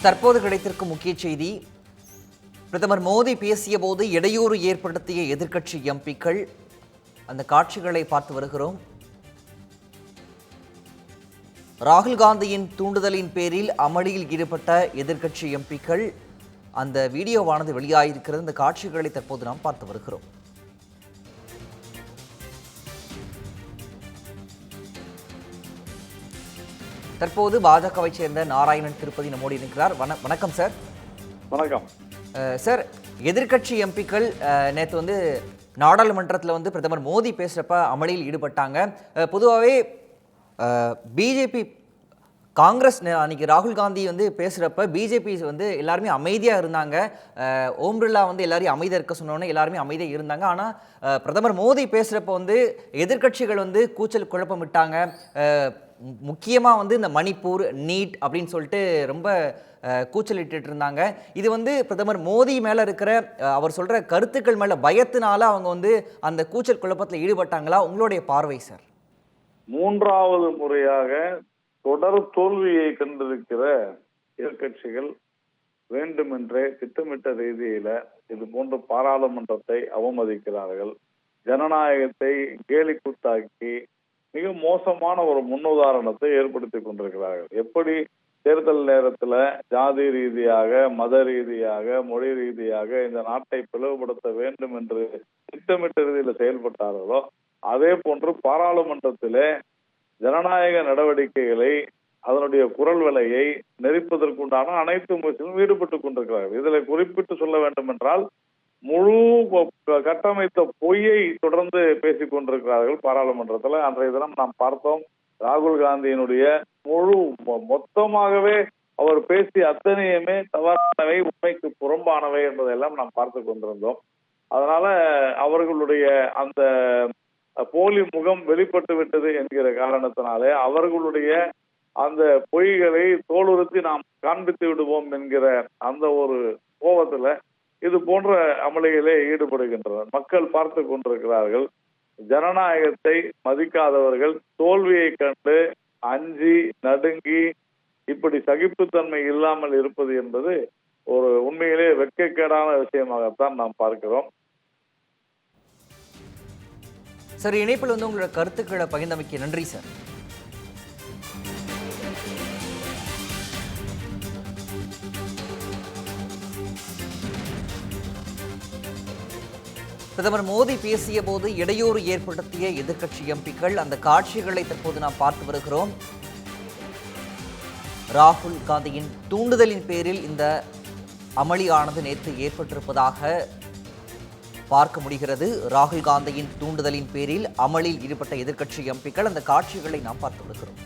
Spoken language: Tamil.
தற்போது கிடைத்திருக்கும் முக்கிய செய்தி, பிரதமர் மோடி பேசிய போது இடையூறு ஏற்படுத்திய எதிர்க்கட்சி எம்பிக்கள். அந்த காட்சிகளை பார்த்து வருகிறோம். ராகுல் காந்தியின் தூண்டுதலின் பேரில் அமளியில் ஈடுபட்ட எதிர்க்கட்சி எம்பிக்கள். அந்த வீடியோவானது வெளியாகியிருக்கிறது. இந்த காட்சிகளை தற்போது நாம் பார்த்து வருகிறோம். தற்போது பாஜகவை சேர்ந்த நாராயணன் திருப்பதி நம்மோடு இருக்கிறார். வணக்கம் சார். வணக்கம் சார். எதிர்க்கட்சி எம்பிக்கள் நேற்று நாடாளுமன்றத்தில் பிரதமர் மோடி பேசுகிறப்ப அமளியில் ஈடுபட்டாங்க. பொதுவாகவே பிஜேபி காங்கிரஸ் அன்னைக்கு ராகுல் காந்தி பேசுகிறப்ப பிஜேபி எல்லாருமே அமைதியாக இருந்தாங்க. ஓம் பிர்லா எல்லாரையும் அமைதியாக இருக்க சொன்னோன்னே எல்லாருமே அமைதியாக இருந்தாங்க. ஆனால் பிரதமர் மோடி பேசுகிறப்ப எதிர்க்கட்சிகள் கூச்சல் குழப்பம் விட்டாங்க. முக்கியமாக இந்த மணிப்பூர் நீட் அப்படின்னு சொல்லிட்டு ரொம்ப கூச்சலிட்டு இருந்தாங்க. இது பிரதமர் மோடி மேலே இருக்கிற அவர் சொல்கிற கருத்துக்கள் மேலே பயத்தினால அவங்க அந்த கூச்சல் குழப்பத்தில் ஈடுபட்டாங்களா? உங்களுடைய பார்வை சார். மூன்றாவது முறையாக தொடர் தோல்வியை கண்டிருக்கிற எதிர்கட்சிகள் வேண்டுமென்றே திட்டமிட்ட ரீதியில இது போன்ற பாராளுமன்றத்தை அவமதிக்கிறார்கள். ஜனநாயகத்தை கேலி கூத்தாக்கி மிக மோசமான ஒரு முன்னுதாரணத்தை ஏற்படுத்தி கொண்டிருக்கிறார்கள். எப்படி தேர்தல் நேரத்துல ஜாதி ரீதியாக, மத ரீதியாக, மொழி ரீதியாக இந்த நாட்டை பிளவுபடுத்த வேண்டும் என்று திட்டமிட்ட ரீதியில செயல்பட்டார்களோ, அதே போன்று பாராளுமன்றத்திலே ஜனநாயக நடவடிக்கைகளை, அதனுடைய குரல் விலையை நெறிப்பதற்குண்டான அனைத்து முயற்சிகளும் ஈடுபட்டுக் கொண்டிருக்கிறார்கள். இதுல குறிப்பிட்டு சொல்ல வேண்டும் என்றால், முழு கட்டமைத்த பொய்யை தொடர்ந்து பேசிக் கொண்டிருக்கிறார்கள் பாராளுமன்றத்துல. அன்றைய தினம் நாம் பார்த்தோம், ராகுல் காந்தியினுடைய மொத்தமாகவே அவர் பேசிய அத்தனையுமே தவறானவை, உண்மைக்கு புறம்பானவை என்பதையெல்லாம் நாம் பார்த்து கொண்டிருந்தோம். அதனால அவர்களுடைய அந்த போலி முகம் வெளிப்பட்டு விட்டது என்கிற காரணத்தினாலே அவர்களுடைய அந்த பொய்களை தோலுறுத்தி நாம் காண்பித்து விடுவோம் என்கிற அந்த ஒரு கோபத்துல இது போன்ற அமளிகளே ஈடுபடுகின்றனர். மக்கள் பார்த்து கொண்டிருக்கிறார்கள். ஜனநாயகத்தை மதிக்காதவர்கள் தோல்வியை கண்டு அஞ்சி நடுங்கி இப்படி சகிப்புத்தன்மை இல்லாமல் இருப்பது என்பது ஒரு உண்மையிலே வெட்கக்கேடான விஷயமாகத்தான் நாம் பார்க்கிறோம். சார், இணைப்பில் உங்களோட கருத்துக்களை பகிர்ந்தமைக்கு நன்றி சார். பிரதமர் மோடி பேசிய போது இடையூறு ஏற்படுத்திய எதிர்க்கட்சி எம்பிக்கள். அந்த காட்சிகளை தற்போது நாம் பார்த்து வருகிறோம். ராகுல் காந்தியின் தூண்டுதலின் பேரில் இந்த அமளியானது நேற்று ஏற்பட்டிருப்பதாக பார்க்க முடிகிறது. ராகுல் காந்தியின் தூண்டுதலின் பேரில் அமளியில் ஈடுபட்ட எதிர்க்கட்சி எம்பிக்கள். அந்த காட்சிகளை நாம் பார்த்து வருகிறோம்.